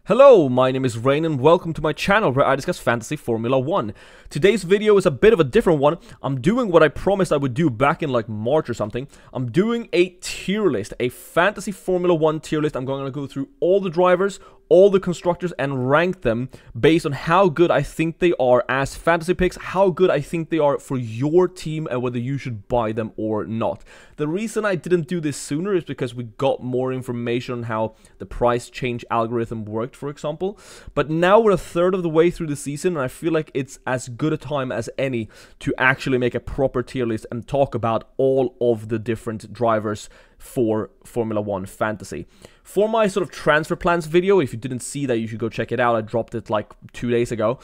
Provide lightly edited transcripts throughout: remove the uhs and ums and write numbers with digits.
Hello, my name is Rain and welcome to my channel where I discuss Fantasy Formula 1. Today's video is a bit of a different one. I'm doing what I promised I would do back in like March or something. I'm doing a tier list, a Fantasy Formula 1 tier list. I'm going to go through all the drivers, all the constructors, and rank them based on how good I think they are as fantasy picks, how good I think they are for your team, and whether you should buy them or not. The reason I didn't do this sooner is because we got more information on how the price change algorithm worked, for example. But now we're a third of the way through the season, and I feel like it's as good a time as any to actually make a proper tier list and talk about all of the different drivers for Formula 1 Fantasy. For my sort of transfer plans video, if you didn't see that, you should go check it out. I dropped it like 2 days ago.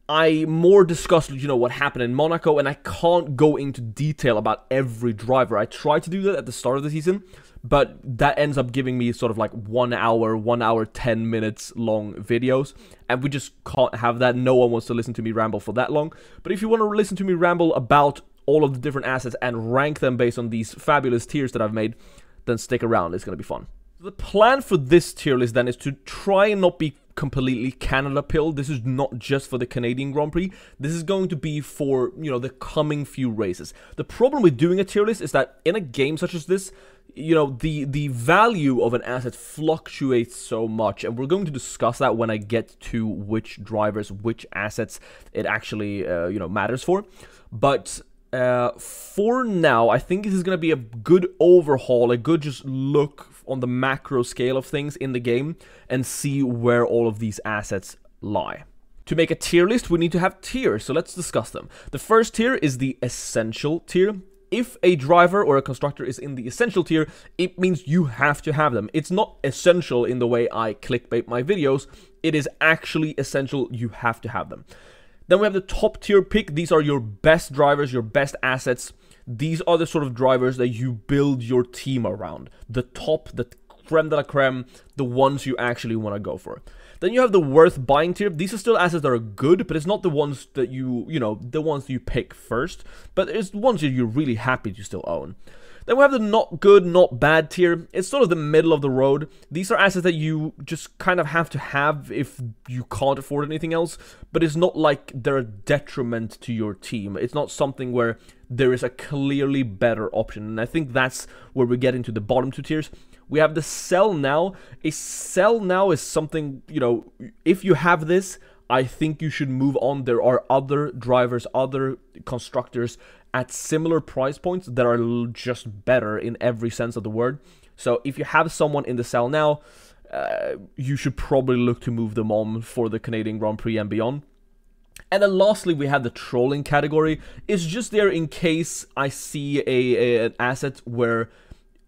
I more discussed, what happened in Monaco, and I can't go into detail about every driver. I tried to do that at the start of the season, but that ends up giving me sort of like 1 hour, 10 minutes long videos, and we just can't have that. No one wants to listen to me ramble for that long. But if you want to listen to me ramble about all of the different assets and rank them based on these fabulous tiers that I've made, then stick around. It's going to be fun. The plan for this tier list then is to try and not be completely Canada pilled. This is not just for the Canadian Grand Prix. This is going to be for, the coming few races. The problem with doing a tier list is that in a game such as this, the value of an asset fluctuates so much, and we're going to discuss that when I get to which drivers, which assets it actually, matters for. But for now, I think this is going to be a good overhaul, a good just look on the macro scale of things in the game and see where all of these assets lie. To make a tier list, we need to have tiers, so let's discuss them. The first tier is the essential tier. If a driver or a constructor is in the essential tier, it means you have to have them. It's not essential in the way I clickbait my videos. It is actually essential. You have to have them. Then we have the top tier pick. These are your best drivers, your best assets. These are the sort of drivers that you build your team around. The top, the creme de la creme, the ones you actually want to go for. Then you have the worth buying tier. These are still assets that are good, but it's not the ones that the ones you pick first, but it's the ones that you're really happy to still own. Then we have the not good, not bad tier. It's sort of the middle of the road. These are assets that you just kind of have to have if you can't afford anything else, but it's not like they're a detriment to your team. It's not something where there is a clearly better option, and I think that's where we get into the bottom two tiers. We have the sell now. A sell now is something, if you have this, I think you should move on. There are other drivers, other constructors at similar price points that are just better in every sense of the word. So if you have someone in the sell now, you should probably look to move them on for the Canadian Grand Prix and beyond. And then lastly, we have the trolling category. It's just there in case I see an asset where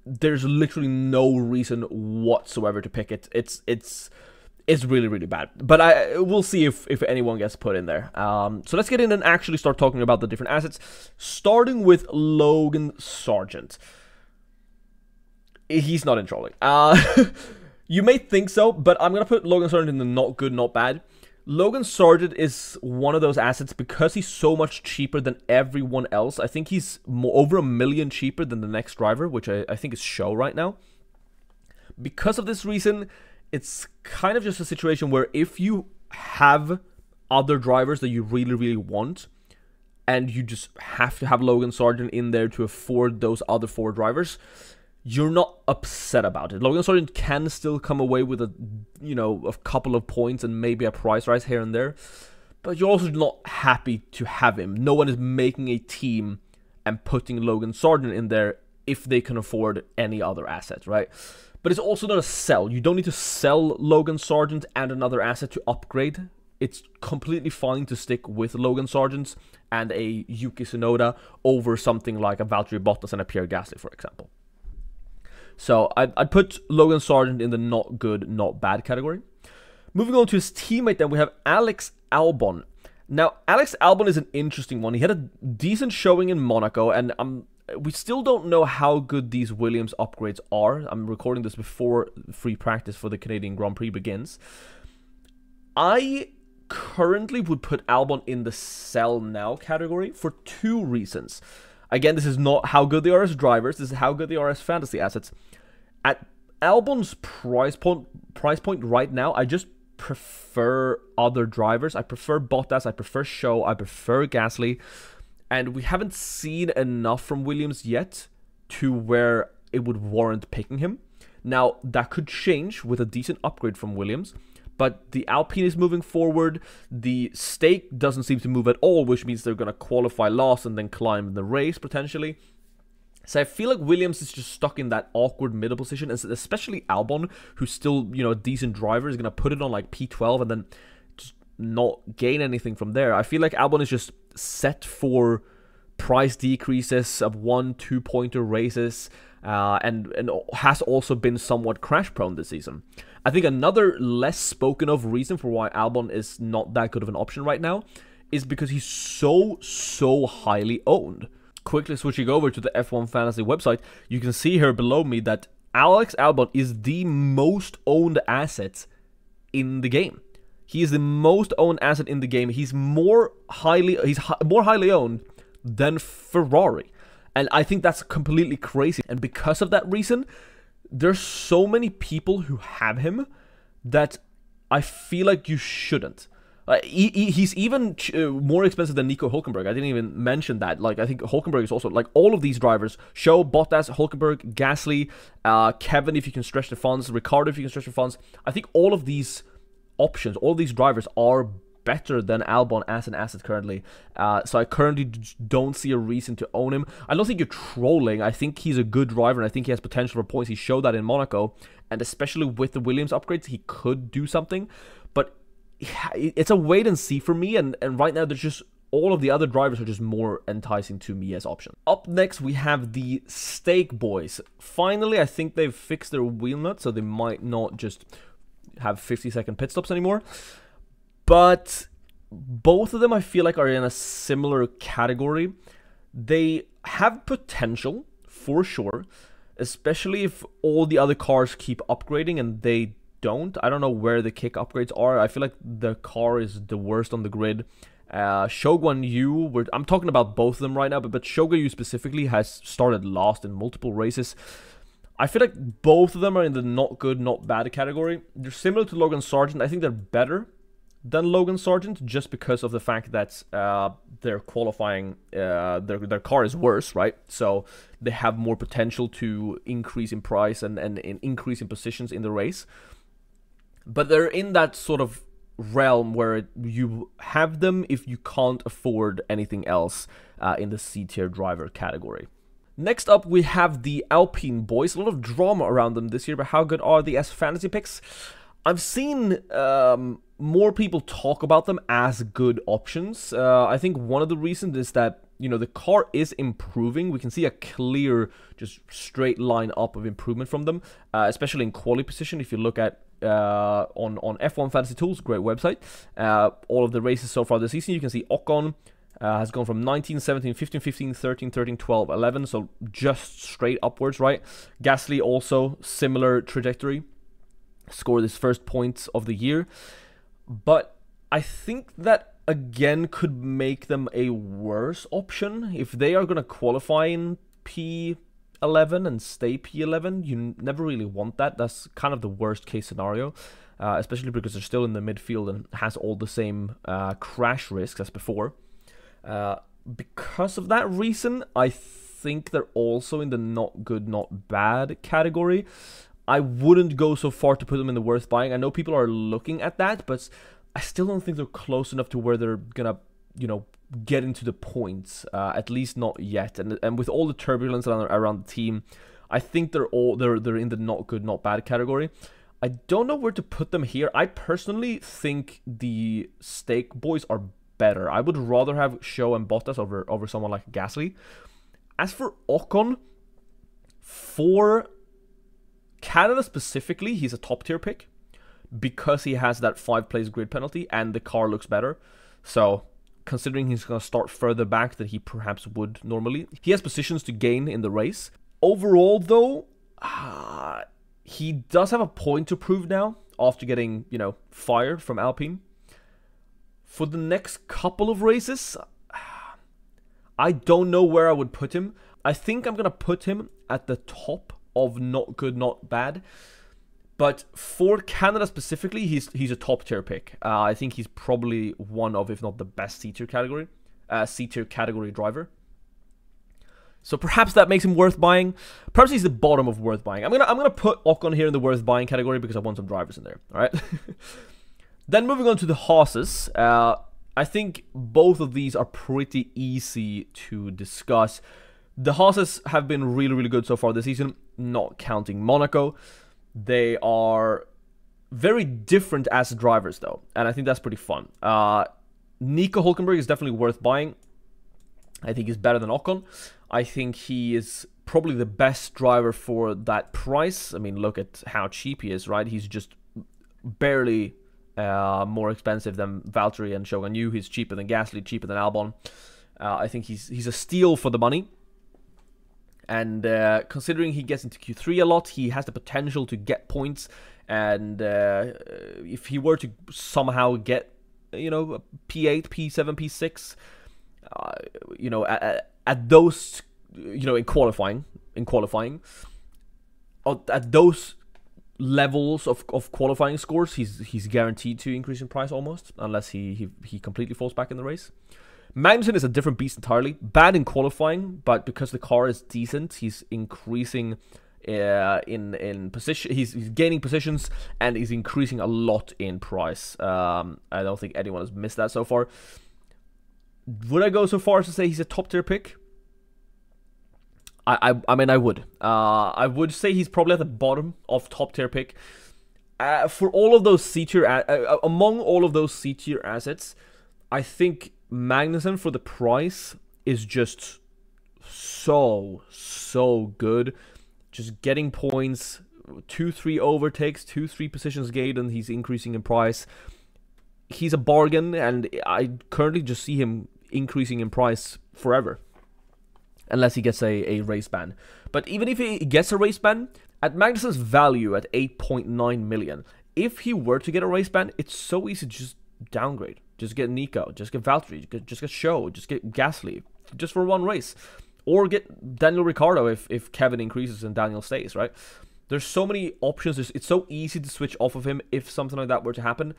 there's literally no reason whatsoever to pick it. It's really, really bad. But we'll see if anyone gets put in there. So let's get in and actually start talking about the different assets. Starting with Logan Sargent. He's not in trolling. You may think so, but I'm going to put Logan Sargent in the not good, not bad. Logan Sargent is one of those assets because he's so much cheaper than everyone else. I think he's over $1 million cheaper than the next driver, which I think is Show right now. Because of this reason, it's kind of just a situation where if you have other drivers that you really, really want, and you just have to have Logan Sargent in there to afford those other 4 drivers, you're not upset about it. Logan Sargent can still come away with a couple of points and maybe a price rise here and there, but you're also not happy to have him. No one is making a team and putting Logan Sargent in there if they can afford any other asset, right? But it's also not a sell. You don't need to sell Logan Sargent and another asset to upgrade. It's completely fine to stick with Logan Sargent and a Yuki Tsunoda over something like a Valtteri Bottas and a Pierre Gasly, for example. So I'd put Logan Sargent in the not good, not bad category. Moving on to his teammate, then we have Alex Albon. Now, Alex Albon is an interesting one. He had a decent showing in Monaco, and we still don't know how good these Williams upgrades are. I'm recording this before free practice for the Canadian Grand Prix begins. I currently would put Albon in the sell now category for 2 reasons. Again, this is not how good they are as drivers. This is how good they are as fantasy assets. At Albon's price point right now, I just prefer other drivers. I prefer Bottas, I prefer Show, I prefer Gasly, and we haven't seen enough from Williams yet to where it would warrant picking him. Now, that could change with a decent upgrade from Williams, but the Alpine is moving forward. The stake doesn't seem to move at all, which means they're going to qualify last and then climb the race, potentially. So I feel like Williams is just stuck in that awkward middle position, especially Albon, who's still, you know, a decent driver, is going to put it on like P12 and then just not gain anything from there. I feel like Albon is just set for price decreases of 1-2 pointer races, and has also been somewhat crash prone this season. I think another less spoken of reason for why Albon is not that good of an option right now is because he's so highly owned. Quickly switching over to the F1 Fantasy website, you can see here below me that Alex Albon is the most owned asset in the game. He is the most owned asset in the game. He's more highly owned than Ferrari. And I think that's completely crazy. And because of that reason, there's so many people who have him that I feel like you shouldn't. He's even more expensive than Nico Hülkenberg. I didn't even mention that. Like, I think Hülkenberg is also, like, all of these drivers, Show, Bottas, Hülkenberg, Gasly, Kevin, if you can stretch the funds, Ricciardo, if you can stretch the funds. I think all of these options, all these drivers are better than Albon as an asset currently. So I currently don't see a reason to own him. I don't think you're trolling. I think he's a good driver, and I think he has potential for points. He showed that in Monaco, and especially with the Williams upgrades, he could do something. But it's a wait and see for me, and right now there's just all of the other drivers are just more enticing to me as options. Up next, we have the Stake Boys. Finally, I think they've fixed their wheel nut, so they might not just have 50-second pit stops anymore. But both of them, I feel like, are in a similar category. They have potential, for sure, especially if all the other cars keep upgrading and they don't. I don't know where the kick upgrades are. I feel like the car is the worst on the grid. Shogun Yu, I'm talking about both of them right now, but Shogun Yu specifically has started last in multiple races. I feel like both of them are in the not good, not bad category. They're similar to Logan Sargent. I think they're better than Logan Sargent just because of the fact that their qualifying, their car is worse, right? So they have more potential to increase in price and increase in positions in the race. But they're in that sort of realm where you have them if you can't afford anything else in the C-tier driver category. Next up, we have the Alpine Boys. A lot of drama around them this year, but how good are they as fantasy picks? I've seen more people talk about them as good options. I think one of the reasons is that, you know, the car is improving. We can see a clear, just straight line up of improvement from them, especially in quality position. If you look at on F1 Fantasy Tools, great website, all of the races so far this season, you can see Ocon has gone from 19, 17, 15, 15, 13, 13, 12, 11, so just straight upwards, right? Gasly also, similar trajectory, scored his first points of the year, but I think that, again, could make them a worse option. If they are going to qualify in P11 and stay P11, you never really want that. That's kind of the worst case scenario, especially because they're still in the midfield and has all the same crash risks as before. Because of that reason, I think they're also in the not good, not bad category. I wouldn't go so far to put them in the worth buying. I know people are looking at that, but I still don't think they're close enough to where they're gonna, you know, get into the points. At least not yet. And with all the turbulence around the team, I think they're in the not good, not bad category. I don't know where to put them here. I personally think the Stake Boys are better. I would rather have Show and Bottas over someone like Gasly. As for Ocon, for Canada specifically, he's a top tier pick because he has that 5-place grid penalty and the car looks better. So considering he's going to start further back than he perhaps would normally, he has positions to gain in the race. Overall though, he does have a point to prove now after getting, you know, fired from Alpine. For the next couple of races, I don't know where I would put him. I think I'm going to put him at the top of not good, not bad. But for Canada specifically, he's a top tier pick. I think he's probably one of, if not the best C tier category driver. So perhaps that makes him worth buying. Perhaps he's the bottom of worth buying. I'm gonna put Ocon here in the worth buying category because I want some drivers in there. All right. Then moving on to the Haas's. I think both of these are pretty easy to discuss. The Haas's have been really, really good so far this season, not counting Monaco. They are very different as drivers, though, and I think that's pretty fun. Nico Hülkenberg is definitely worth buying. I think he's better than Ocon. I think he is probably the best driver for that price. I mean, look at how cheap he is, right? He's just barely more expensive than Valtteri and Shogun Yu. He's cheaper than Gasly, cheaper than Albon. I think he's a steal for the money. And considering he gets into Q3 a lot, he has the potential to get points. And if he were to somehow get, you know, P8, P7, P6, you know, at those, you know, in qualifying, at those levels of qualifying scores, he's guaranteed to increase in price almost, unless he completely falls back in the race. Magnussen is a different beast entirely. Bad in qualifying, but because the car is decent, he's increasing in position. He's gaining positions, and he's increasing a lot in price. I don't think anyone has missed that so far. Would I go so far as to say he's a top tier pick? I mean, I would. I would say he's probably at the bottom of top tier pick. For all of those C tier, among all of those C tier assets, I think Magnussen for the price is just so good. Just getting points, 2-3 overtakes, 2-3 positions gained, and he's increasing in price. He's a bargain, and I currently just see him increasing in price forever, unless he gets a race ban. But even if he gets a race ban, at Magnussen's value at 8.9 million, if he were to get a race ban, it's so easy to just downgrade. Just get Nico, just get Valtteri, just get Show, just get Gasly, just for one race. Or get Daniel Ricciardo if Kevin increases and Daniel stays, right? There's so many options. It's so easy to switch off of him if something like that were to happen.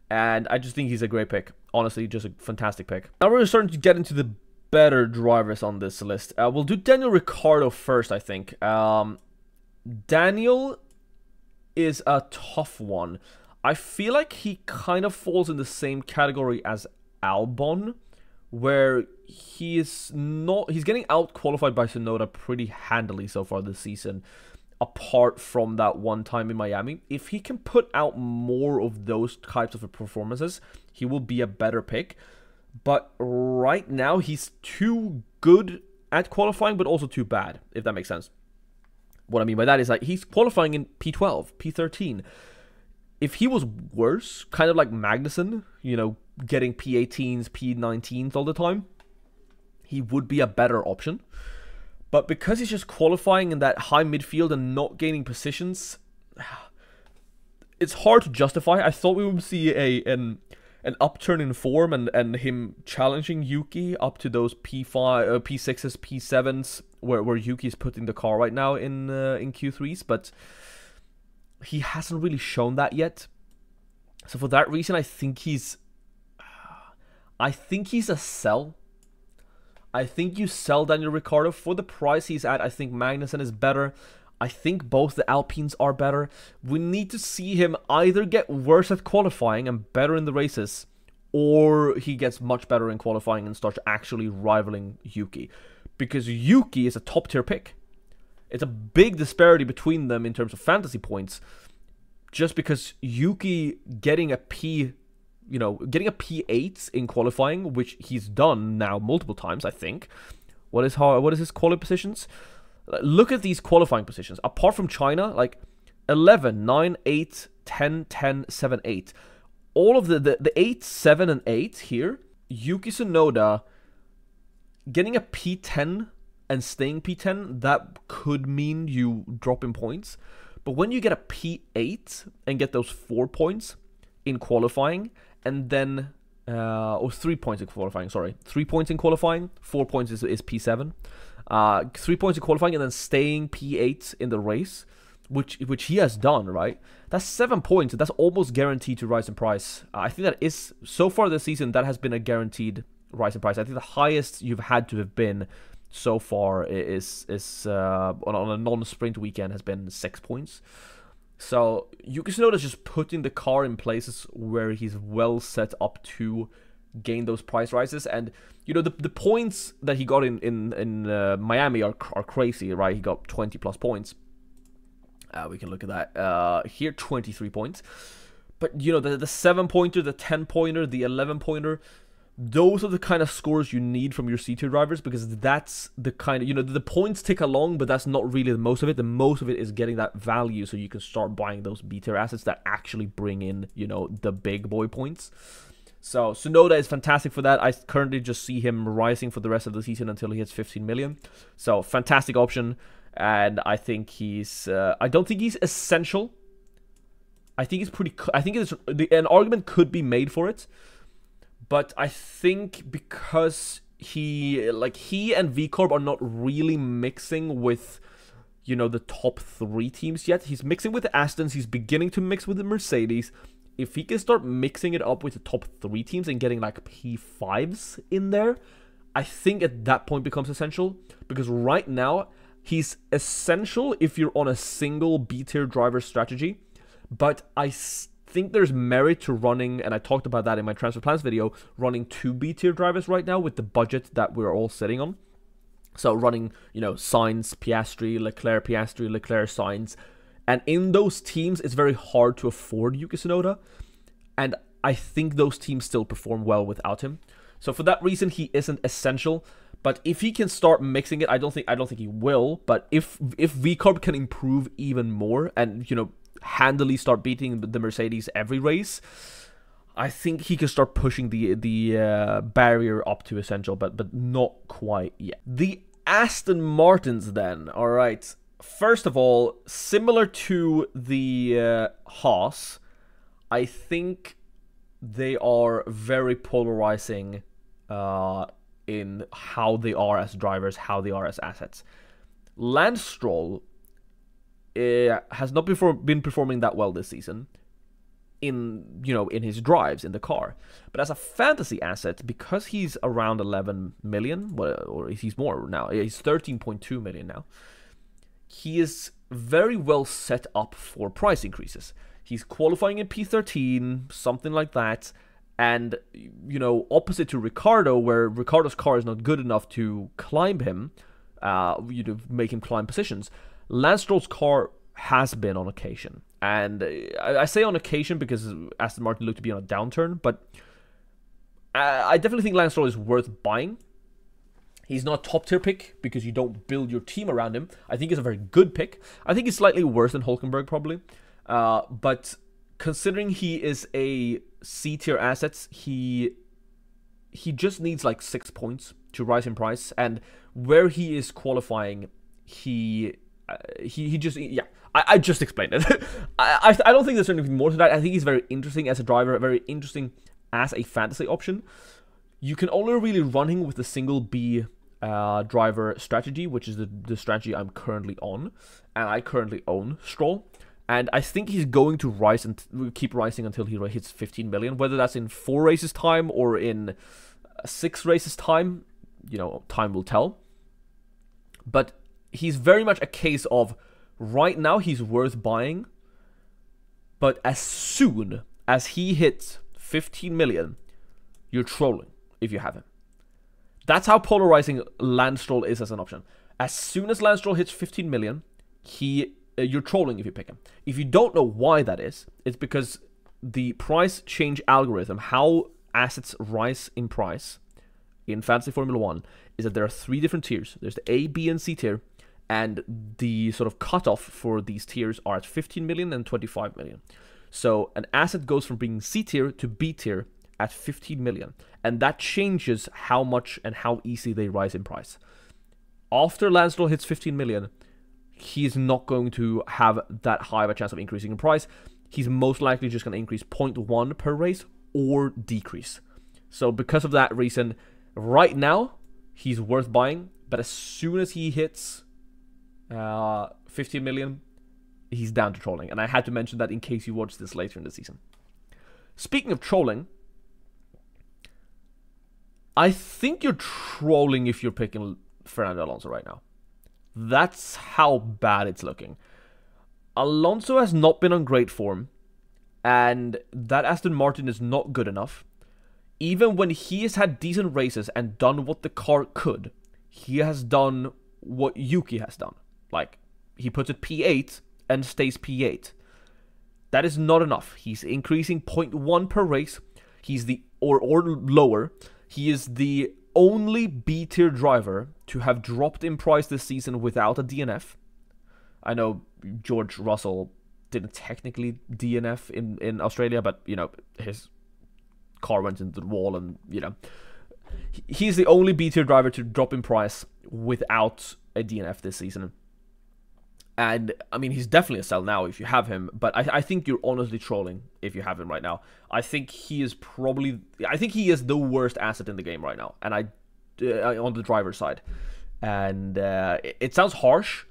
And I just think he's a great pick. Honestly, just a fantastic pick. Now we're starting to get into the better drivers on this list. We'll do Daniel Ricciardo first, I think. Daniel is a tough one. I feel like he kind of falls in the same category as Albon, where he's getting out qualified by Tsunoda pretty handily so far this season, apart from that one time in Miami. If he can put out more of those types of performances, he will be a better pick. But right now, he's too good at qualifying, but also too bad, if that makes sense. What I mean by that is, like, he's qualifying in P12, P13. If he was worse, kind of like Magnussen, you know, getting P18s, P19s all the time, he would be a better option. But because he's just qualifying in that high midfield and not gaining positions, it's hard to justify. I thought we would see an upturn in form and him challenging Yuki up to those P5, P6s, P7s, where Yuki is putting the car right now in Q3s, but he hasn't really shown that yet. So for that reason, I think he's a sell. I think you sell Daniel Ricciardo for the price he's at. I think Magnussen is better. I think both the Alpines are better. We need to see him either get worse at qualifying and better in the races, or he gets much better in qualifying and starts actually rivaling Yuki. Because Yuki is a top tier pick. It's a big disparity between them in terms of fantasy points. Just because Yuki getting a P8 in qualifying, which he's done now multiple times, I think. What is his qualifying positions? Look at these qualifying positions. Apart from China, like 11, 9, 8, 10, 10, 7, 8. All of the 8, 7, and 8 here, Yuki Tsunoda getting a P10 and staying P10, that could mean you drop in points. But when you get a P8 and get those 4 points in qualifying, and then, or 3 points in qualifying, sorry. 3 points in qualifying, 4 points is P7. 3 points in qualifying and then staying P8 in the race which he has done, right? That's 7 points. That's almost guaranteed to rise in price. I think that is, so far this season, that has been a guaranteed rise in price. I think the highest you've had to have been so far is on a non-sprint weekend has been 6 points. So Yuki Tsunoda's just putting the car in places where he's well set up to gain those price rises. And you know, the points that he got in Miami are crazy, right? He got 20 plus points. We can look at that here, 23 points. But you know, the 7-pointer, the 10-pointer, the 11-pointer, those are the kind of scores you need from your C-tier drivers, because that's the kind of, you know, the points tick along, but that's not really the most of it. The most of it is getting that value so you can start buying those B-tier assets that actually bring in, you know, the big boy points. So Tsunoda is fantastic for that. I currently just see him rising for the rest of the season until he hits 15 million. So fantastic option. And I think he's, I don't think he's essential. I think he's pretty, I think it's, an argument could be made for it. But I think because he and VCorp are not really mixing with, you know, the top 3 teams yet. He's mixing with the Astons. He's beginning to mix with the Mercedes. If he can start mixing it up with the top 3 teams and getting like P5s in there, I think at that point becomes essential. Because right now, he's essential if you're on a single B-tier driver strategy. But I think there's merit to running, and I talked about that in my transfer plans video, running 2 B-tier drivers right now with the budget that we're all sitting on. So running, you know, Sainz, Piastri, Leclerc, Sainz. And in those teams, it's very hard to afford Yuki Tsunoda. And I think those teams still perform well without him. So for that reason, he isn't essential. But if he can start mixing it, I don't think he will. But if VCorp can improve even more and, you know, handily start beating the Mercedes every race, I think he can start pushing the barrier up to essential, but not quite yet. The Aston Martins then, all right. First of all, similar to the Haas, I think they are very polarizing in how they are as drivers, how they are as assets. Lance Stroll has not been performing that well this season in his drives in the car, but as a fantasy asset, because he's around 11 million, or he's more now, he's 13.2 million now, he is very well set up for price increases. He's qualifying in P13, something like that, and you know, opposite to Ricardo, where Ricardo's car is not good enough to climb him, make him climb positions. Lance Stroll's car has been on occasion. And I say on occasion because Aston Martin looked to be on a downturn, but I definitely think Lance Stroll is worth buying. He's not a top-tier pick because you don't build your team around him. I think he's a very good pick. I think he's slightly worse than Hülkenberg, probably. But considering he is a C-tier asset, he just needs like 6 points to rise in price. And where he is qualifying, he just, yeah, I just explained it. I don't think there's anything more to that. I think he's very interesting as a driver, very interesting as a fantasy option. You can only really run him with a single B driver strategy, which is the strategy I'm currently on, and I currently own Stroll. And I think he's going to rise and keep rising until he hits 15 million, whether that's in 4 races time or in 6 races time, you know, time will tell. But he's very much a case of, right now he's worth buying, but as soon as he hits 15 million, you're trolling if you have him. That's how polarizing Lance Stroll is as an option. As soon as Lance Stroll hits 15 million, you're trolling if you pick him. If you don't know why that is, it's because the price change algorithm, how assets rise in price in Fantasy Formula 1, is that there are 3 different tiers. There's the A, B, and C tier, and the sort of cutoff for these tiers are at 15 million and 25 million. So an asset goes from being C tier to B tier at 15 million, and that changes how much and how easy they rise in price. After Lance Stroll hits 15 million, he's not going to have that high of a chance of increasing in price. He's most likely just going to increase 0.1 per race or decrease. So because of that reason, right now, he's worth buying, but as soon as he hits 15 million, he's down to trolling. And I had to mention that in case you watch this later in the season. Speaking of trolling, I think you're trolling if you're picking Fernando Alonso right now. That's how bad it's looking. Alonso has not been on great form, and that Aston Martin is not good enough. Even when he has had decent races and done what the car could, he has done what Yuki has done. Like, he puts it P8 and stays P8. That is not enough. He's increasing 0.1 per race. He's the, or lower. He is the only B-tier driver to have dropped in price this season without a DNF. I know George Russell didn't technically DNF in Australia, but, you know, his car went into the wall and, you know. He's the only B-tier driver to drop in price without a DNF this season. And, I mean, he's definitely a sell now if you have him, but I think you're honestly trolling if you have him right now. I think he is the worst asset in the game right now, and on the driver's side. And it sounds harsh.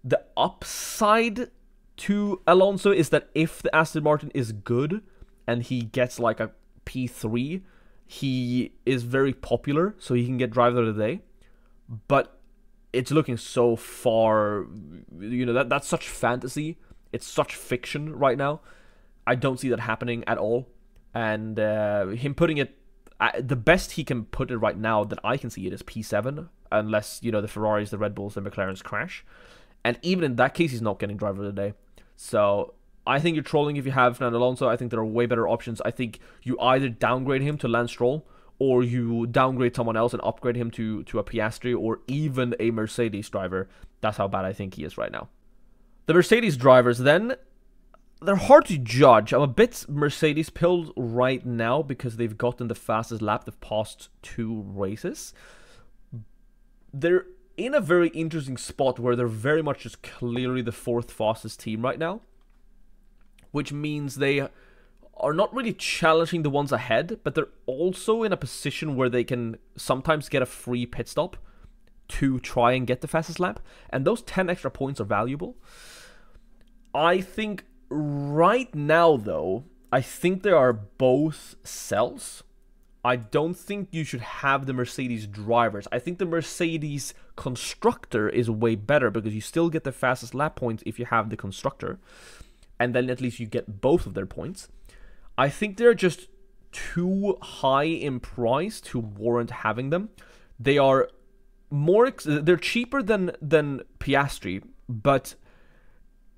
The upside to Alonso is that if the Aston Martin is good and he gets like a P3, he is very popular, so he can get driver of the day. But it's looking so far, you know, that's such fantasy. It's such fiction right now. I don't see that happening at all. And him putting it, the best he can put it right now that I can see it is P7, unless, you know, the Ferraris, the Red Bulls, the McLarens crash. And even in that case, he's not getting driver of the day. So I think you're trolling if you have Fernando Alonso. I think there are way better options. I think you either downgrade him to Lance Stroll, or you downgrade someone else and upgrade him to a Piastri or even a Mercedes driver. That's how bad I think he is right now. The Mercedes drivers, then, they're hard to judge. I'm a bit Mercedes-pilled right now because they've gotten the fastest lap the past 2 races. They're in a very interesting spot where they're very much just clearly the 4th fastest team right now, which means they are not really challenging the ones ahead, but they're also in a position where they can sometimes get a free pit stop to try and get the fastest lap, and those 10 extra points are valuable. I think right now, though, I think there are both sells. I don't think you should have the Mercedes drivers. I think the Mercedes constructor is way better because you still get the fastest lap points if you have the constructor, and then at least you get both of their points. I think they're just too high in price to warrant having them. They are they're cheaper than Piastri, but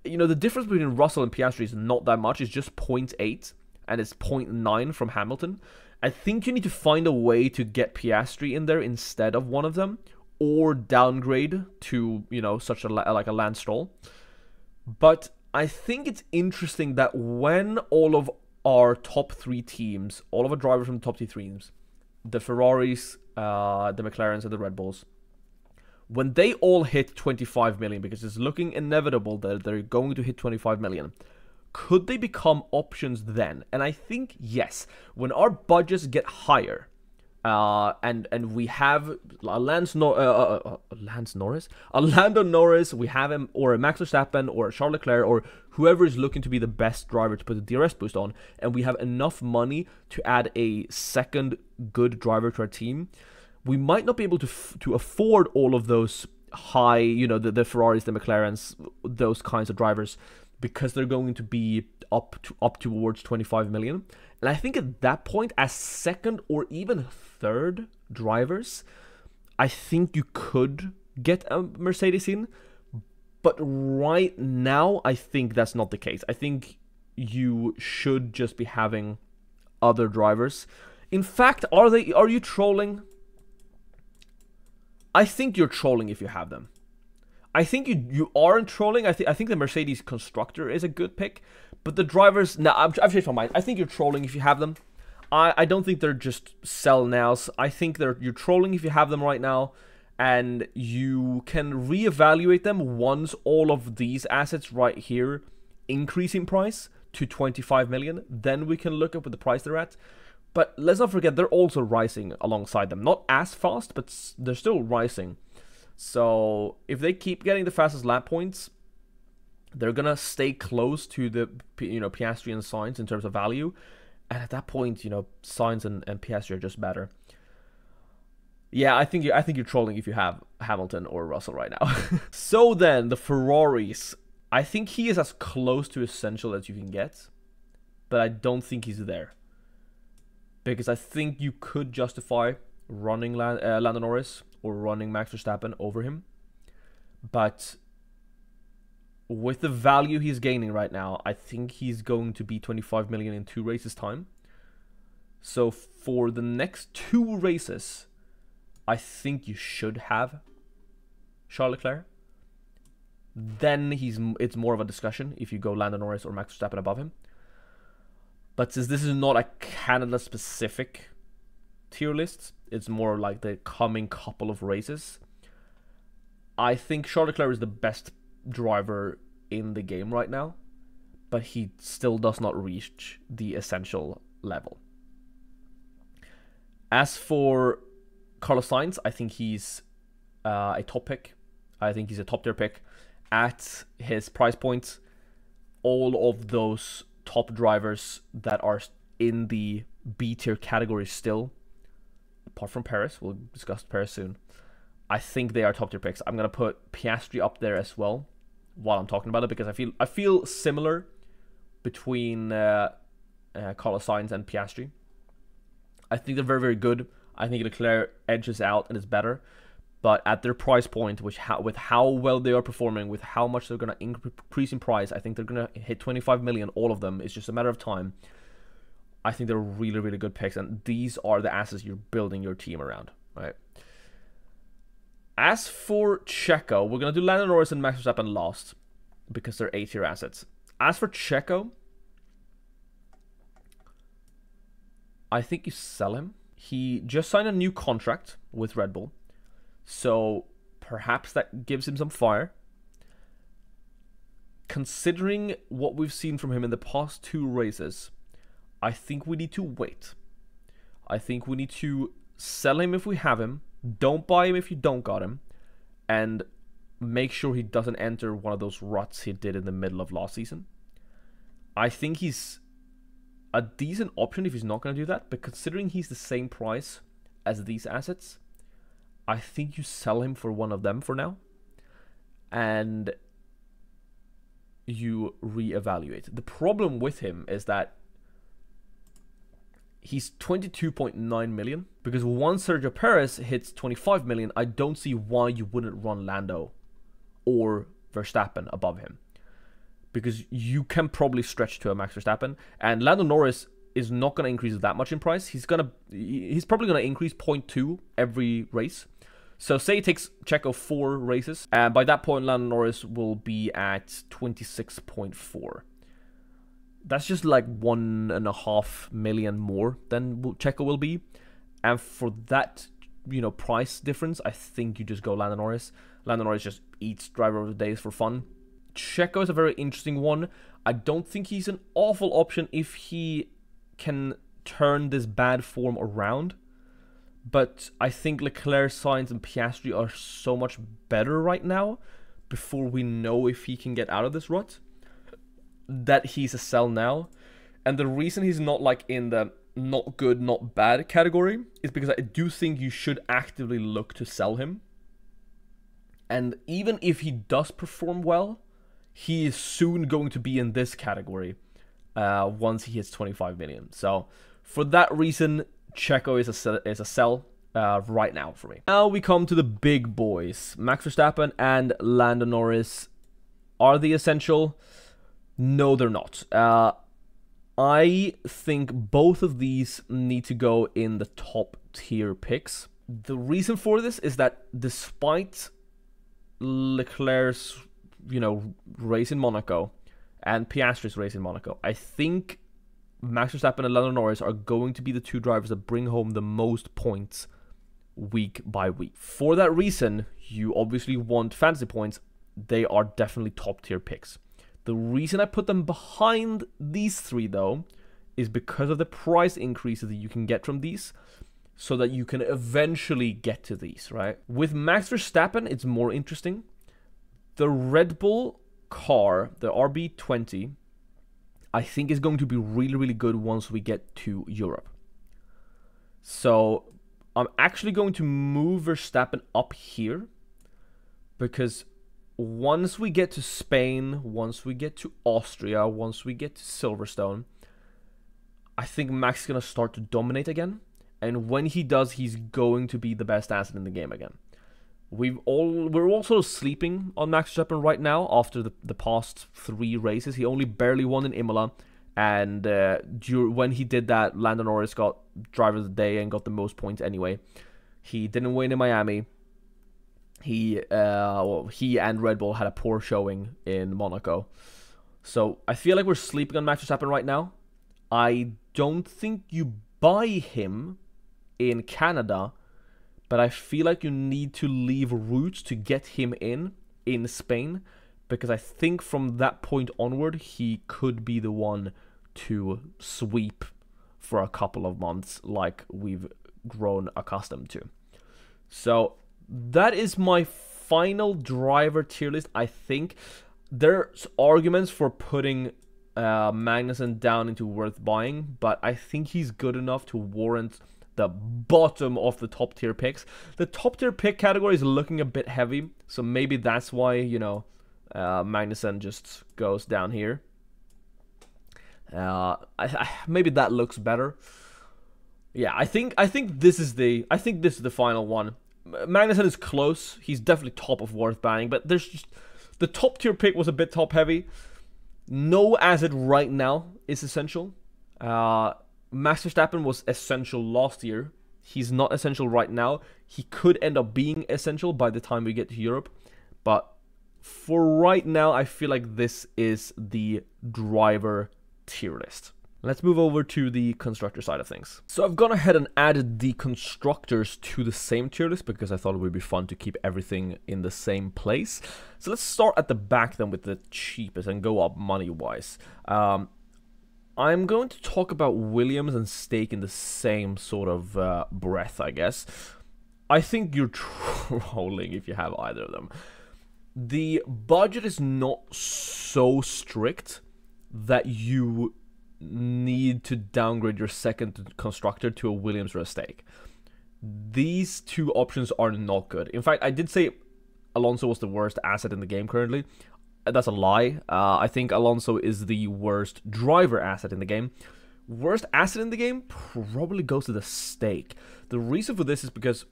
you know, the difference between Russell and Piastri is not that much. It's just 0.8 and it's 0.9 from Hamilton. I think you need to find a way to get Piastri in there instead of one of them, or downgrade to, you know, such a like a Lance Stroll. But I think it's interesting that when all of our top 3 teams, all of our drivers from the top 3 teams, the Ferraris, the McLarens, and the Red Bulls, when they all hit 25 million, because it's looking inevitable that they're going to hit 25 million, could they become options then? And I think yes. When our budgets get higher, and we have a Lando Norris, we have him, or a Max Verstappen, or a Charles Leclerc, or whoever is looking to be the best driver to put the DRS boost on, and we have enough money to add a second good driver to our team, we might not be able to afford all of those high, you know, the Ferraris, the McLarens, those kinds of drivers, because they're going to be up towards 25 million. And I think at that point, as second or even third drivers, I think you could get a Mercedes in. But right now, I think that's not the case. I think you should just be having other drivers. In fact, are you trolling? I think you're trolling if you have them. I think you aren't trolling. I think the Mercedes constructor is a good pick, but the drivers. Now I've changed my mind. I think you're trolling if you have them. I don't think they're just sell nows. I think you're trolling if you have them right now, and you can reevaluate them once all of these assets right here increase in price to 25 million. Then we can look at what the price they're at. But let's not forget, they're also rising alongside them. Not as fast, but they're still rising. So if they keep getting the fastest lap points, They're gonna stay close to the Piastri and Sainz in terms of value, and at that point, Sainz and Piastri are just better. Yeah, I think you're trolling if you have Hamilton or Russell right now. So then the Ferraris, I think he is as close to essential as you can get, but I don't think he's there, because I think you could justify running Lando Norris or running Max Verstappen over him, but with the value he's gaining right now, I think he's going to be 25 million in 2 races time. So for the next 2 races, I think you should have Charles Leclerc. Then it's more of a discussion if you go Lando Norris or Max Verstappen above him. But since this is not a Canada-specific tier list, it's more like the coming couple of races, I think Charles Leclerc is the best driver in the game right now, but he still does not reach the essential level. As for Carlos Sainz, I think he's a top pick. I think he's a top tier pick at his price point. All of those top drivers that are in the B tier category still, apart from Perez, we'll discuss Perez soon, I think they are top tier picks. I'm gonna put Piastri up there as well while I'm talking about it, because I feel similar between Carlos Sainz and Piastri. I think they're very, very good. I think Leclerc edges out and is better, but at their price point, with how well they are performing, with how much they're gonna increase in price, I think they're gonna hit 25 million. All of them. It's just a matter of time. I think they're really, really good picks, and these are the assets you're building your team around, right? As for Checo, we're going to do Lando Norris and Max Verstappen last, because they're A-tier assets. As for Checo, I think you sell him. He just signed a new contract with Red Bull, so perhaps that gives him some fire. Considering what we've seen from him in the past 2 races, I think we need to wait. I think we need to sell him if we have him. Don't buy him if you don't got him. And make sure he doesn't enter one of those ruts he did in the middle of last season. I think he's a decent option if he's not going to do that. But considering he's the same price as these assets, I think you sell him for one of them for now. And you reevaluate. The problem with him is that he's 22.9 million, because once Sergio Perez hits 25 million, I don't see why you wouldn't run Lando or Verstappen above him, because you can probably stretch to a Max Verstappen, and Lando Norris is not going to increase that much in price. He's probably going to increase 0.2 every race. So say it takes Checo 4 races, and by that point Lando Norris will be at 26.4. That's just like 1.5 million more than Checo will be. And for that, price difference, I think you just go Lando Norris. Lando Norris just eats driver of the days for fun. Checo is a very interesting one. I don't think he's an awful option if he can turn this bad form around. But I think Leclerc, Sainz, and Piastri are so much better right now, before we know if he can get out of this rut, that he's a sell now. And the reason he's not like in the not good, not bad category is because I do think you should actively look to sell him. And even if he does perform well, he is soon going to be in this category once he hits 25 million. So for that reason, Checo is a sell right now for me. Now we come to the big boys. Max Verstappen and Lando Norris. Are they essential? No, they're not. I think both of these need to go in the top tier picks. The reason for this is that despite Leclerc's, race in Monaco and Piastri's race in Monaco, I think Max Verstappen and Lando Norris are going to be the 2 drivers that bring home the most points week by week. For that reason, you obviously want fantasy points. They are definitely top tier picks. The reason I put them behind these 3, though, is because of the price increases that you can get from these, so that you can eventually get to these, right? With Max Verstappen, it's more interesting. The Red Bull car, the RB20, I think is going to be really, really good once we get to Europe. So I'm actually going to move Verstappen up here, because once we get to Spain, once we get to Austria, once we get to Silverstone, I think Max is going to start to dominate again. And when he does, he's going to be the best asset in the game again. We're also sleeping on Max Verstappen right now after the past 3 races. He only barely won in Imola. And when he did that, Lando Norris got driver of the day and got the most points anyway. He didn't win in Miami. He and Red Bull had a poor showing in Monaco. So I feel like we're sleeping on Max Verstappen right now. I don't think you buy him in Canada, but I feel like you need to leave routes to get him in Spain, because I think from that point onward, he could be the one to sweep for a couple of months like we've grown accustomed to. So that is my final driver tier list. I think there's arguments for putting Magnussen down into worth buying, but I think he's good enough to warrant the bottom of the top tier picks. The top tier pick category is looking a bit heavy, so maybe that's why, you know, Magnussen just goes down here. Maybe that looks better. Yeah, I think this is the final one. Magnussen is close. He's definitely top of worth buying, but there's just the top tier pick was a bit top heavy. No asset right now is essential. Max Verstappen was essential last year. He's not essential right now. He could end up being essential by the time we get to Europe. But for right now, I feel like this is the driver tier list. Let's move over to the constructor side of things. So I've gone ahead and added the constructors to the same tier list because I thought it would be fun to keep everything in the same place. So let's start at the back then with the cheapest and go up money-wise. I'm going to talk about Williams and Stake in the same sort of breath, I guess. I think you're trolling if you have either of them. The budget is not so strict that you need to downgrade your second constructor to a Williams or a Stake. These two options are not good. In fact, I did say Alonso was the worst asset in the game currently. That's a lie. I think Alonso is the worst driver asset in the game. Worst asset in the game probably goes to the Stake. The reason for this is because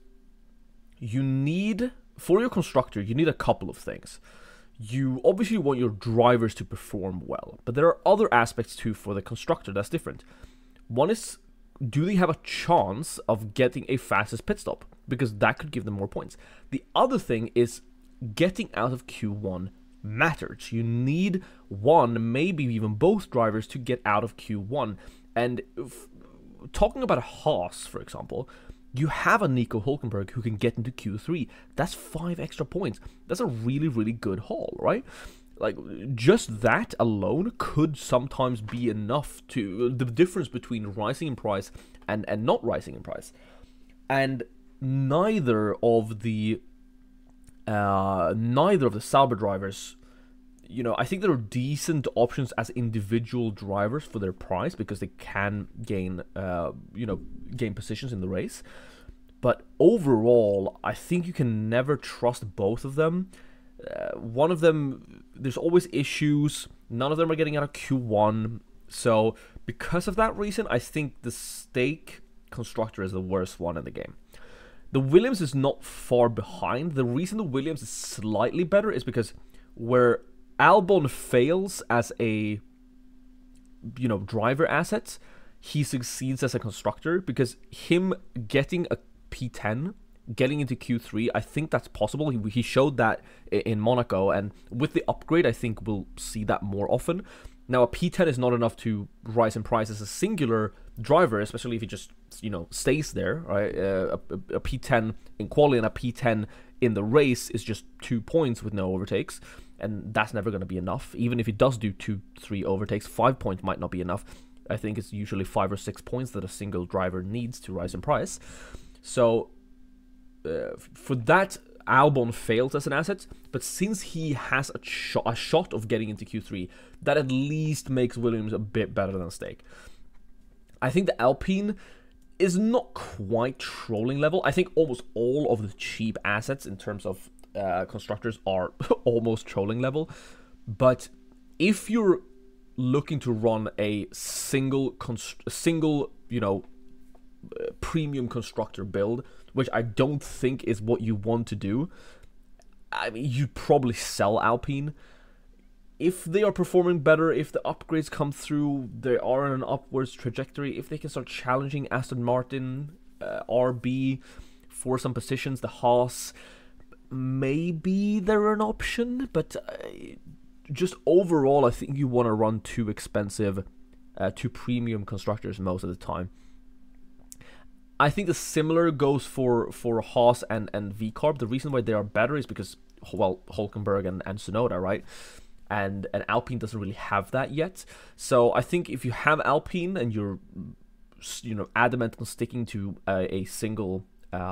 you need, for your constructor, you need a couple of things. You obviously want your drivers to perform well, but there are other aspects too for the constructor that's different. One is, do they have a chance of getting a fastest pit stop? Because that could give them more points. The other thing is getting out of Q1 matters. You need one, maybe even both drivers to get out of Q1. And talking about a Haas, for example, you have a Nico Hülkenberg who can get into Q3. That's 5 extra points. That's a really, really good haul, right? Like, just that alone could sometimes be enough to the difference between rising in price and not rising in price. And neither of the Sauber drivers, you know, I think there are decent options as individual drivers for their price because they can gain, gain positions in the race. But overall, I think you can never trust both of them. One of them, there's always issues. None of them are getting out of Q1. So because of that reason, I think the Stake constructor is the worst one in the game. The Williams is not far behind. The reason the Williams is slightly better is because where Albon fails as a, driver asset, he succeeds as a constructor, because him getting a P10, getting into Q3, I think that's possible. He showed that in Monaco, and with the upgrade, I think we'll see that more often. Now, a P10 is not enough to rise in price as a singular driver, especially if he just, stays there, right? A P10 in quali and a P10 in the race is just 2 points with no overtakes, and that's never going to be enough. Even if he does do 2-3 overtakes, 5 points might not be enough. I think it's usually 5 or 6 points that a single driver needs to rise in price. So, for that Albon fails as an asset, but since he has a shot of getting into Q3, that at least makes Williams a bit better than Stake. I think the Alpine is not quite trolling level. I think almost all of the cheap assets in terms of constructors are almost trolling level. But if you're looking to run a single premium constructor build, which I don't think is what you want to do, I mean, you'd probably sell Alpine. If they are performing better, if the upgrades come through, they are on an upwards trajectory, if they can start challenging Aston Martin, RB for some positions, the Haas, maybe they're an option, but just overall, I think you want to run too expensive, too premium constructors most of the time. I think the similar goes for Haas and V-Carb. The reason why they are better is because, well, Hulkenberg and Tsunoda, right? And Alpine doesn't really have that yet. So I think if you have Alpine and you're, adamant on sticking to a single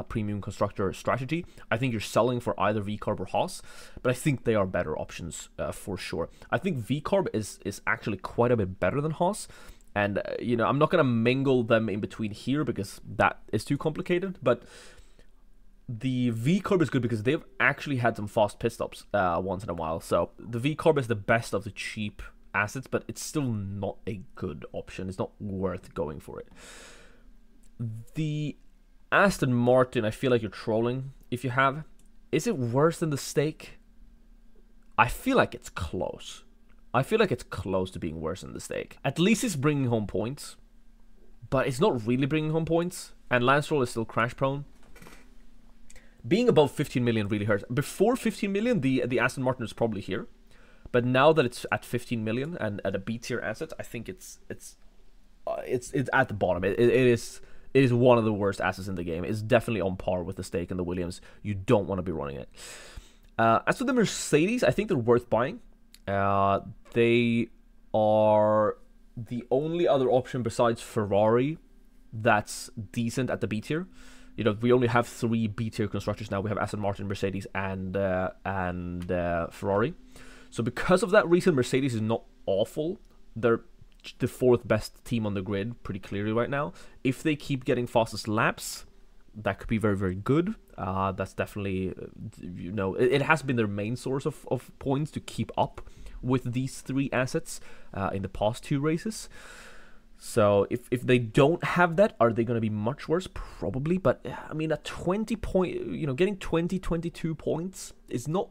premium constructor strategy, I think you're selling for either V-Carb or Haas. But I think they are better options for sure. I think V-Carb is actually quite a bit better than Haas. And, I'm not going to mingle them in between here because that is too complicated. But the V-Carb is good because they've actually had some fast pit stops once in a while. So the V-Carb is the best of the cheap assets, but it's still not a good option. It's not worth going for it. The Aston Martin, I feel like you're trolling if you have. Is it worse than the Stake? I feel like it's close. I feel like it's close to being worse than the Stake. At least it's bringing home points, but it's not really bringing home points. And Lance Stroll is still crash prone. Being above 15 million really hurts. Before 15 million, the Aston Martin is probably here, but now that it's at 15 million and at a B tier asset, I think it's at the bottom. It is one of the worst assets in the game. It's definitely on par with the Stake and the Williams. You don't want to be running it. As for the Mercedes, I think they're worth buying. They are the only other option besides Ferrari that's decent at the B tier. We only have 3 B tier constructors now. We have Aston Martin, Mercedes, and Ferrari. So because of that reason, Mercedes is not awful. They're the 4th best team on the grid pretty clearly right now. If they keep getting fastest laps, that could be very, very good. That's definitely, it has been their main source of points to keep up with these 3 assets in the past 2 races. So if they don't have that, are they going to be much worse? Probably. But I mean, at 20 point, getting 22 points is not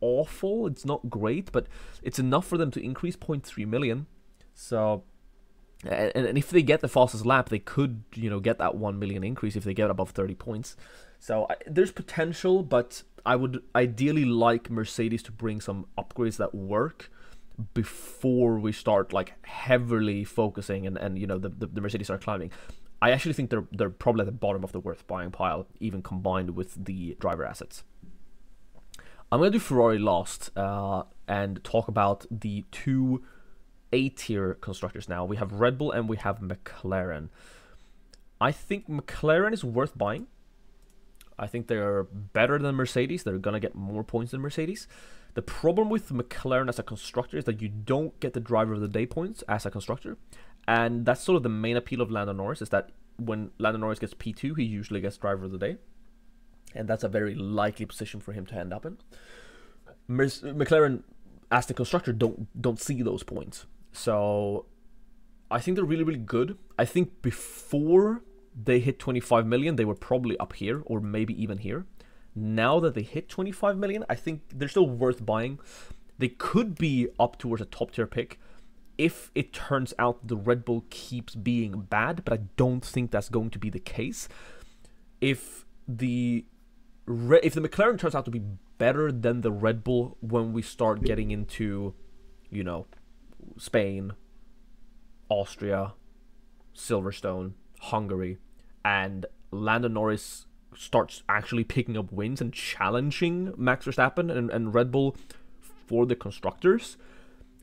awful. It's not great, but it's enough for them to increase 0.3 million. So, and if they get the fastest lap, they could, get that 1 million increase if they get above 30 points. So there's potential, but I would ideally like Mercedes to bring some upgrades that work before we start heavily focusing and the Mercedes are climbing. I actually think they're probably at the bottom of the worth buying pile, even combined with the driver assets. I'm gonna do Ferrari last and talk about the 2 A-tier constructors now. We have Red Bull and we have McLaren. I think McLaren is worth buying. I think they're better than Mercedes. They're gonna get more points than Mercedes. The problem with McLaren as a constructor is that you don't get the driver of the day points as a constructor. And that's sort of the main appeal of Lando Norris, is that when Lando Norris gets P2, he usually gets driver of the day. And that's a very likely position for him to end up in. McLaren, as the constructor, don't see those points. So I think they're really, really good. I think before they hit 25 million, they were probably up here or maybe even here. Now that they hit 25 million, I think they're still worth buying. They could be up towards a top tier pick if it turns out the Red Bull keeps being bad, but I don't think that's going to be the case. If the McLaren turns out to be better than the Red Bull when we start getting into, Spain, Austria, Silverstone, Hungary, and Lando Norris starts actually picking up wins and challenging Max Verstappen and Red Bull for the constructors,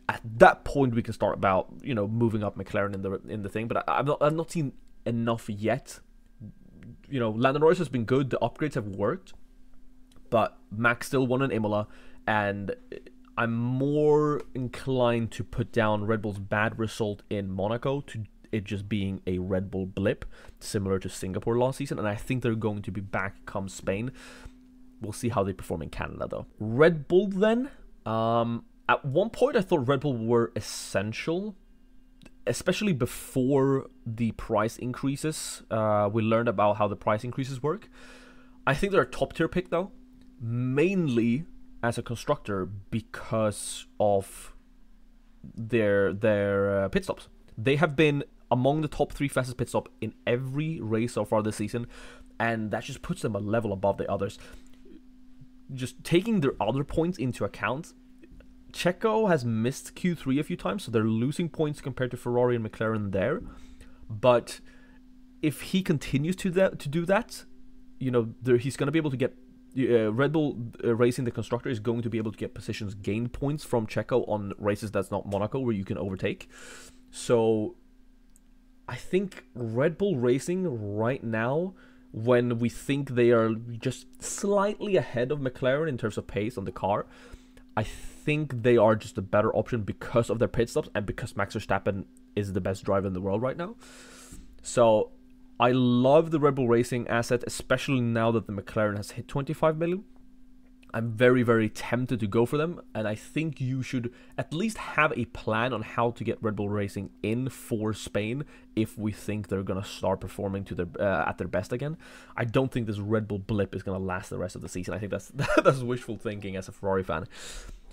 at that point we can start about moving up McLaren in the thing. But I've not seen enough yet. Lando Norris has been good. The upgrades have worked, but Max still won in Imola, and I'm more inclined to put down Red Bull's bad result in Monaco to it just being a Red Bull blip, similar to Singapore last season, and I think they're going to be back come Spain. We'll see how they perform in Canada, though. Red Bull, then. At one point, I thought Red Bull were essential, especially before the price increases. We learned about how the price increases work. I think they're a top-tier pick, though, mainly as a constructor because of their pit stops. They have been among the top 3 fastest pit stop in every race so far this season, and that just puts them a level above the others. Just taking their other points into account, Checo has missed Q3 a few times, so they're losing points compared to Ferrari and McLaren there. But if he continues to do that, you know, he's going to be able to get Red Bull Racing, the constructor, is going to be able to get positions gained points from Checo on races that's not Monaco, where you can overtake. So I think Red Bull Racing right now, when we think they are just slightly ahead of McLaren in terms of pace on the car, I think they are just a better option because of their pit stops and because Max Verstappen is the best driver in the world right now. So I love the Red Bull Racing asset, especially now that the McLaren has hit 25 million. I'm very, very tempted to go for them, and I think you should at least have a plan on how to get Red Bull Racing in for Spain if we think they're going to start performing to their at their best again. I don't think this Red Bull blip is going to last the rest of the season. I think that's wishful thinking as a Ferrari fan.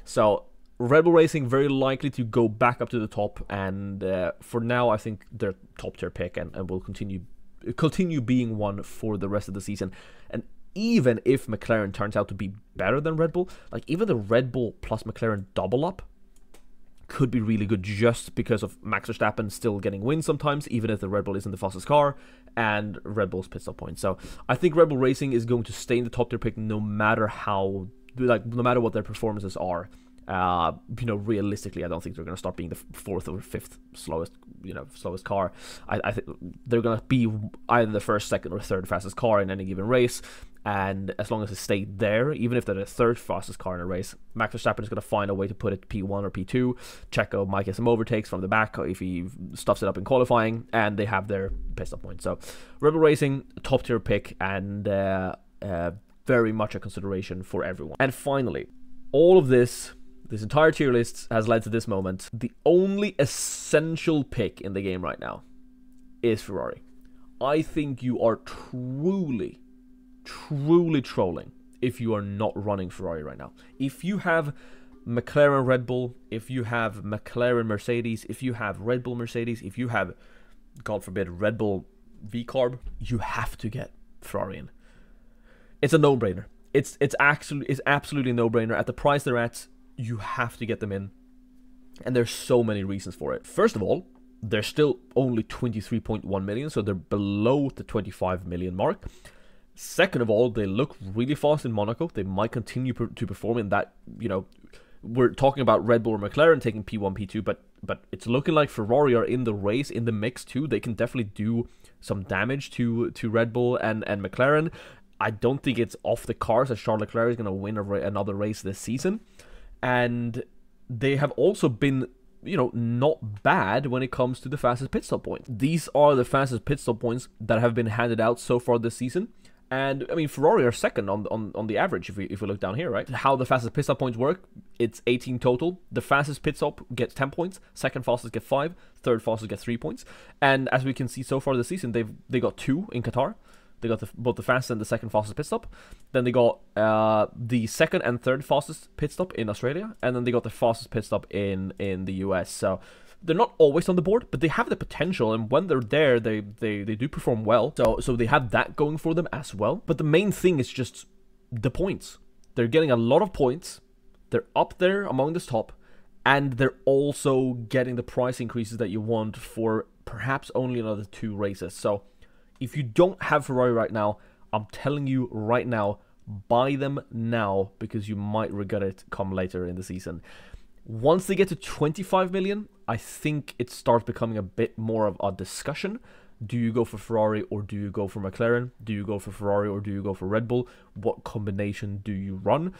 So Red Bull Racing very likely to go back up to the top, and for now I think they're top tier pick and will continue being one for the rest of the season. And even if McLaren turns out to be better than Red Bull, like even the Red Bull plus McLaren double up could be really good just because of Max Verstappen still getting wins sometimes, even if the Red Bull isn't the fastest car, and Red Bull's pit stop points. So I think Red Bull Racing is going to stay in the top tier pick no matter how, like, no matter what their performances are. You know, realistically, I don't think they're going to start being the 4th or 5th slowest car. I think they're going to be either the 1st, 2nd, or 3rd fastest car in any given race. And as long as they stay there, even if they're the 3rd fastest car in a race, Max Verstappen is going to find a way to put it P1 or P2. Checo might get some overtakes from the back if he stuffs it up in qualifying, and they have their pit stop points. So Red Bull Racing, top tier pick, and very much a consideration for everyone. And finally, all of this entire tier list has led to this moment. The only essential pick in the game right now is Ferrari. I think you are truly trolling if you are not running Ferrari right now. If you have McLaren Red Bull, if you have McLaren Mercedes, if you have Red Bull Mercedes, if you have, God forbid, Red Bull V-Carb, you have to get Ferrari in. It's a no-brainer. It's absolutely a no-brainer. At the price they're at, you have to get them in. And there's so many reasons for it. First of all, they're still only 23.1 million, so they're below the 25 million mark. Second of all, they look really fast in Monaco. They might continue to perform in that, you know, we're talking about Red Bull or McLaren taking P1, P2, but it's looking like Ferrari are in the race, in the mix too. They can definitely do some damage to Red Bull and McLaren. I don't think it's off the cards that Charles Leclerc is going to win another race this season. And they have also been, you know, not bad when it comes to the fastest pit stop points. These are the fastest pit stop points that have been handed out so far this season. And, I mean, Ferrari are second on the average if we look down here, right? How the fastest pit stop points work, it's 18 total. The fastest pit stop gets 10 points. Second fastest get 5. Third fastest get 3 points. And as we can see so far this season, they got 2 in Qatar. They got both the fastest and the second fastest pit stop. Then they got the second and third fastest pit stop in Australia. And then they got the fastest pit stop in the US. So they're not always on the board, but they have the potential, and when they're there, they do perform well. So they have that going for them as well. But the main thing is just the points. They're getting a lot of points. They're up there among the top, and they're also getting the price increases that you want for perhaps only another 2 races. So if you don't have Ferrari right now, I'm telling you right now, buy them now, because you might regret it come later in the season. Once they get to 25 million, I think it starts becoming a bit more of a discussion, Do you go for Ferrari or do you go for McLaren? Do you go for Ferrari or do you go for Red Bull? What combination do you run?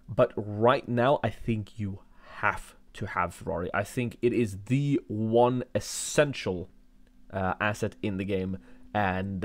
But right now, I think you have to have Ferrari. I think it is the one essential asset in the game. And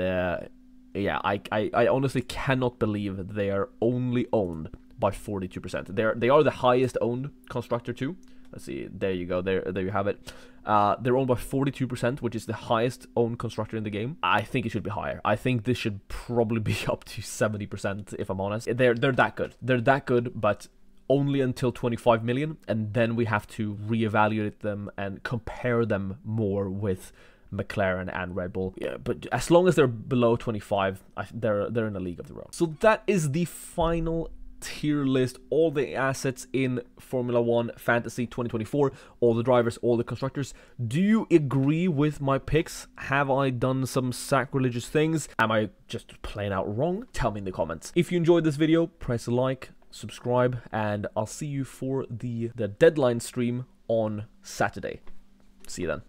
yeah, I honestly cannot believe they are only owned by 42%. They are the highest owned constructor too. Let's see, there you go, there you have it. They're owned by 42%, which is the highest owned constructor in the game. I think it should be higher. I think this should probably be up to 70%, if I'm honest. They're that good. They're that good, but only until 25 million, and then we have to reevaluate them and compare them more with McLaren and Red Bull. Yeah, but as long as they're below 25, they're in a league of their own. So that is the final tier list, all the assets in Formula 1 Fantasy 2024, all the drivers, all the constructors. Do you agree with my picks? Have I done some sacrilegious things? Am I just plain out wrong? Tell me in the comments. If you enjoyed this video, press a like, subscribe, and I'll see you for the deadline stream on Saturday. See you then.